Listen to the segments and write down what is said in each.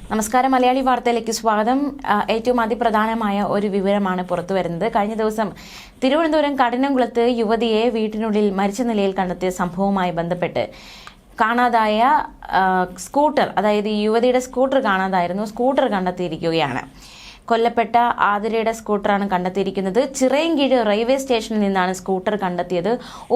നമസ്കാരം. മലയാളി വാർത്തയിലേക്ക് സ്വാഗതം. ഏറ്റവും അതിപ്രധാനമായ ഒരു വിവരമാണ് പുറത്തുവരുന്നത്. കഴിഞ്ഞ ദിവസം തിരുവനന്തപുരം കഠിനംകുളത്ത് യുവതിയെ വീട്ടിനുള്ളിൽ മരിച്ച നിലയിൽ കണ്ടെത്തിയ സംഭവവുമായി ബന്ധപ്പെട്ട് കാണാതായ സ്കൂട്ടർ, അതായത് ഈ യുവതിയുടെ സ്കൂട്ടർ കാണാതായിരുന്നു. സ്കൂട്ടർ കണ്ടെത്തിയിരിക്കുകയാണ്. കൊല്ലപ്പെട്ട ആതിരയുടെ സ്കൂട്ടറാണ് കണ്ടെത്തിയിരിക്കുന്നത്. ചിറയൻകീഴ് റെയിൽവേ സ്റ്റേഷനിൽ നിന്നാണ് സ്കൂട്ടർ കണ്ടെത്തിയത്.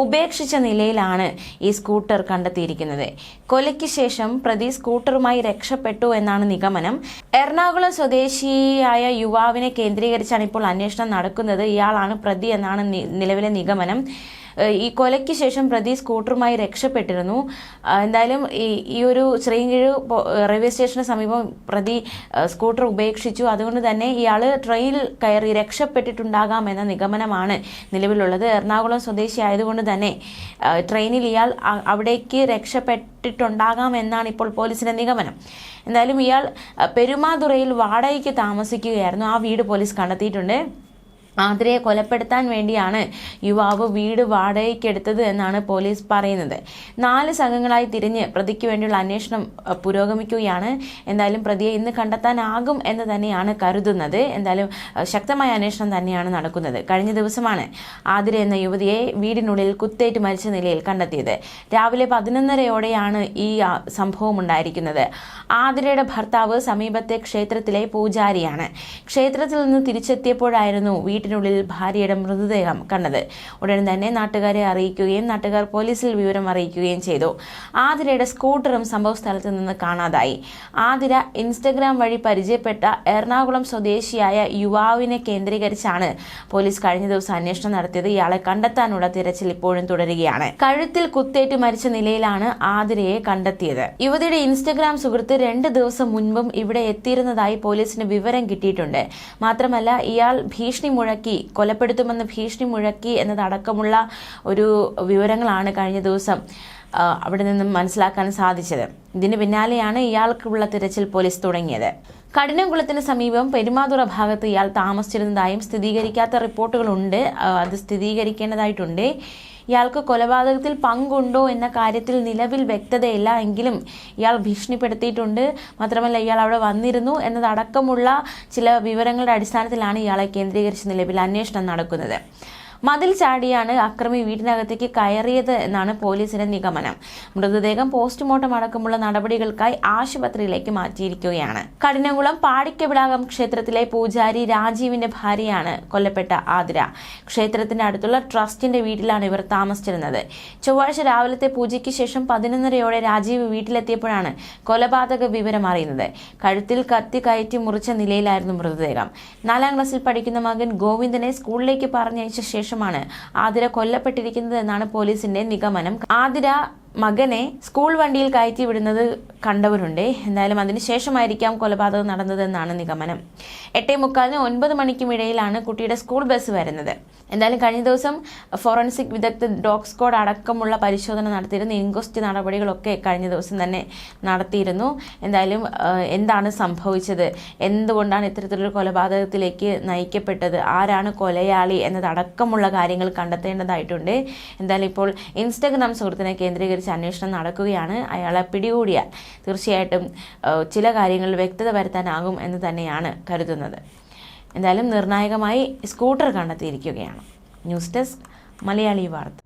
ഉപേക്ഷിച്ച നിലയിലാണ് ഈ സ്കൂട്ടർ കണ്ടെത്തിയിരിക്കുന്നത്. കൊലയ്ക്ക് ശേഷം പ്രതി സ്കൂട്ടറുമായി രക്ഷപ്പെട്ടു എന്നാണ് നിഗമനം. എറണാകുളം സ്വദേശിയായ യുവാവിനെ കേന്ദ്രീകരിച്ചാണ് ഇപ്പോൾ അന്വേഷണം നടക്കുന്നത്. ഇയാളാണ് പ്രതി എന്നാണ് നിലവിലെ നിഗമനം. ഈ കൊലയ്ക്ക് ശേഷം പ്രതി സ്കൂട്ടറുമായി രക്ഷപ്പെട്ടിരുന്നു. എന്തായാലും ഈ ഒരു ചിറയൻകീഴ് റെയിൽവേ സ്റ്റേഷന് സമീപം പ്രതി സ്കൂട്ടർ ഉപേക്ഷിച്ചു. അതുകൊണ്ട് തന്നെ ഇയാൾ ട്രെയിനിൽ കയറി രക്ഷപ്പെട്ടിട്ടുണ്ടാകാം എന്ന നിഗമനമാണ് നിലവിലുള്ളത്. എറണാകുളം സ്വദേശി ആയതുകൊണ്ട് തന്നെ ട്രെയിനിൽ ഇയാൾ അവിടേക്ക് രക്ഷപ്പെട്ടിട്ടുണ്ടാകാം എന്നാണ് ഇപ്പോൾ പോലീസിന്റെ നിഗമനം. എന്തായാലും ഇയാൾ പെരുമാതുറയിൽ വാടകയ്ക്ക് താമസിക്കുകയായിരുന്നു. ആ വീട് പോലീസ് കണ്ടെത്തിയിട്ടുണ്ട്. ആതിരയെ കൊലപ്പെടുത്താൻ വേണ്ടിയാണ് യുവാവ് വീട് വാടകയ്ക്കെടുത്തത് എന്നാണ് പോലീസ് പറയുന്നത്. 4 സംഘങ്ങളായി തിരിഞ്ഞ് പ്രതിക്ക് വേണ്ടിയുള്ള അന്വേഷണം പുരോഗമിക്കുകയാണ്. എന്തായാലും പ്രതിയെ ഇന്ന് കണ്ടെത്താനാകും എന്ന് തന്നെയാണ് കരുതുന്നത്. എന്തായാലും ശക്തമായ അന്വേഷണം തന്നെയാണ് നടക്കുന്നത്. കഴിഞ്ഞ ദിവസമാണ് ആതിര എന്ന യുവതിയെ വീടിനുള്ളിൽ കുത്തേറ്റ് മരിച്ച നിലയിൽ കണ്ടെത്തിയത്. രാവിലെ 11:30യോടെയാണ് ഈ സംഭവം ഉണ്ടായിരിക്കുന്നത്. ആതിരയുടെ ഭർത്താവ് സമീപത്തെ ക്ഷേത്രത്തിലെ പൂജാരിയാണ്. ക്ഷേത്രത്തിൽ നിന്ന് തിരിച്ചെത്തിയപ്പോഴായിരുന്നു വീട്ടിനുള്ളിൽ ഭാര്യയുടെ മൃതദേഹം കണ്ടത്. ഉടൻ തന്നെ നാട്ടുകാരെ അറിയിക്കുകയും നാട്ടുകാർ പോലീസിൽ വിവരം അറിയിക്കുകയും ചെയ്തു. ആതിരയുടെ സ്കൂട്ടറും സംഭവ സ്ഥലത്ത് നിന്ന് കാണാതായി. ആതിര ഇൻസ്റ്റഗ്രാം വഴി പരിചയപ്പെട്ട എറണാകുളം സ്വദേശിയായ യുവാവിനെ കേന്ദ്രീകരിച്ചാണ് പോലീസ് കഴിഞ്ഞ ദിവസം അന്വേഷണം നടത്തിയത്. ഇയാളെ കണ്ടെത്താനുള്ള തിരച്ചിൽ ഇപ്പോഴും തുടരുകയാണ്. കഴുത്തിൽ കുത്തേറ്റ് മരിച്ച നിലയിലാണ് ആതിരയെ കണ്ടെത്തിയത്. യുവതിയുടെ ഇൻസ്റ്റഗ്രാം സുഹൃത്ത് 2 ദിവസം മുൻപും ഇവിടെ എത്തിയിരുന്നതായി പോലീസിന് വിവരം കിട്ടിയിട്ടുണ്ട്. മാത്രമല്ല, ഇയാൾ ഭീഷണി മുഴക്കി, കൊലപ്പെടുത്തുമെന്ന് ഭീഷണി മുഴക്കി എന്നതടക്കമുള്ള ഒരു വിവരങ്ങളാണ് കഴിഞ്ഞ ദിവസം അവിടെ നിന്നും മനസ്സിലാക്കാൻ സാധിച്ചത്. ഇതിന് പിന്നാലെയാണ് ഇയാൾക്കുള്ള തിരച്ചിൽ പോലീസ് തുടങ്ങിയത്. കഠിനംകുളത്തിന് സമീപം പെരുമാതുറ ഭാഗത്ത് ഇയാൾ താമസിച്ചിരുന്നതായും സ്ഥിരീകരിക്കാത്ത റിപ്പോർട്ടുകളുണ്ട്. അത് സ്ഥിരീകരിക്കേണ്ടതായിട്ടുണ്ട്. ഇയാൾക്ക് കൊലപാതകത്തിൽ പങ്കുണ്ടോ എന്ന കാര്യത്തിൽ നിലവിൽ വ്യക്തതയില്ല. എങ്കിലും ഇയാൾ ഭീഷണിപ്പെടുത്തിയിട്ടുണ്ട്. മാത്രമല്ല, ഇയാൾ അവിടെ വന്നിരുന്നു എന്നതടക്കമുള്ള ചില വിവരങ്ങളുടെ അടിസ്ഥാനത്തിലാണ് ഇയാളെ കേന്ദ്രീകരിച്ച് നിലവിൽ അന്വേഷണം നടക്കുന്നത്. മതിൽ ചാടിയാണ് അക്രമി വീട്ടിനകത്തേക്ക് കയറിയത് എന്നാണ് പോലീസിന്റെ നിഗമനം. മൃതദേഹം പോസ്റ്റ്മോർട്ടം അടക്കമുള്ള നടപടികൾക്കായി ആശുപത്രിയിലേക്ക് മാറ്റിയിരിക്കുകയാണ്. കഠിനംകുളം പാടിക്കവിളാകം ക്ഷേത്രത്തിലെ പൂജാരി രാജീവിന്റെ ഭാര്യയാണ് കൊല്ലപ്പെട്ട ആതിര. ക്ഷേത്രത്തിന്റെ അടുത്തുള്ള ട്രസ്റ്റിന്റെ വീട്ടിലാണ് ഇവർ താമസിച്ചിരുന്നത്. ചൊവ്വാഴ്ച രാവിലത്തെ പൂജയ്ക്ക് ശേഷം 11:30യോടെ രാജീവ് വീട്ടിലെത്തിയപ്പോഴാണ് കൊലപാതക വിവരം അറിയുന്നത്. കഴുത്തിൽ കത്തി കയറ്റി മുറിച്ച നിലയിലായിരുന്നു മൃതദേഹം. 4ാം ക്ലാസ്സിൽ പഠിക്കുന്ന മകൻ ഗോവിന്ദനെ സ്കൂളിലേക്ക് പറഞ്ഞയച്ച ശേഷമാണ് ആതിര കൊല്ലപ്പെട്ടിരിക്കുന്നത് എന്നാണ് പോലീസിന്റെ നിഗമനം. ആതിര മകനെ സ്കൂൾ വണ്ടിയിൽ കയറ്റി വിടുന്നത് കണ്ടവരുണ്ട്. എന്തായാലും അതിനുശേഷമായിരിക്കാം കൊലപാതകം നടന്നതെന്നാണ് നിഗമനം. 8:45-നും 9 മണിക്കും ഇടയിലാണ് കുട്ടിയുടെ സ്കൂൾ ബസ് വരുന്നത്. എന്തായാലും കഴിഞ്ഞ ദിവസം ഫോറൻസിക് വിദഗ്ധ ഡോഗ് സ്ക്വാഡ് അടക്കമുള്ള പരിശോധന നടത്തിയിരുന്നു. ഇൻക്വസ്റ്റ് നടപടികളൊക്കെ കഴിഞ്ഞ ദിവസം തന്നെ നടത്തിയിരുന്നു. എന്തായാലും എന്താണ് സംഭവിച്ചത്, എന്തുകൊണ്ടാണ് ഇത്തരത്തിലൊരു കൊലപാതകത്തിലേക്ക് നയിക്കപ്പെട്ടത്, ആരാണ് കൊലയാളി എന്നതടക്കമുള്ള കാര്യങ്ങൾ കണ്ടെത്തേണ്ടതായിട്ടുണ്ട്. എന്തായാലും ഇപ്പോൾ ഇൻസ്റ്റഗ്രാം സുഹൃത്തിനെ കേന്ദ്രീകരിച്ച് അന്വേഷണം നടക്കുകയാണ്. അയാളെ പിടികൂടിയാൽ തീർച്ചയായിട്ടും ചില കാര്യങ്ങളിൽ വ്യക്തത വരുത്താനാകും എന്ന് തന്നെയാണ് കരുതുന്നത്. എന്തായാലും നിർണായകമായി സ്കൂട്ടർ കണ്ടെത്തിയിരിക്കുകയാണ്. ന്യൂസ് ഡെസ്ക് മലയാളി വാർത്ത.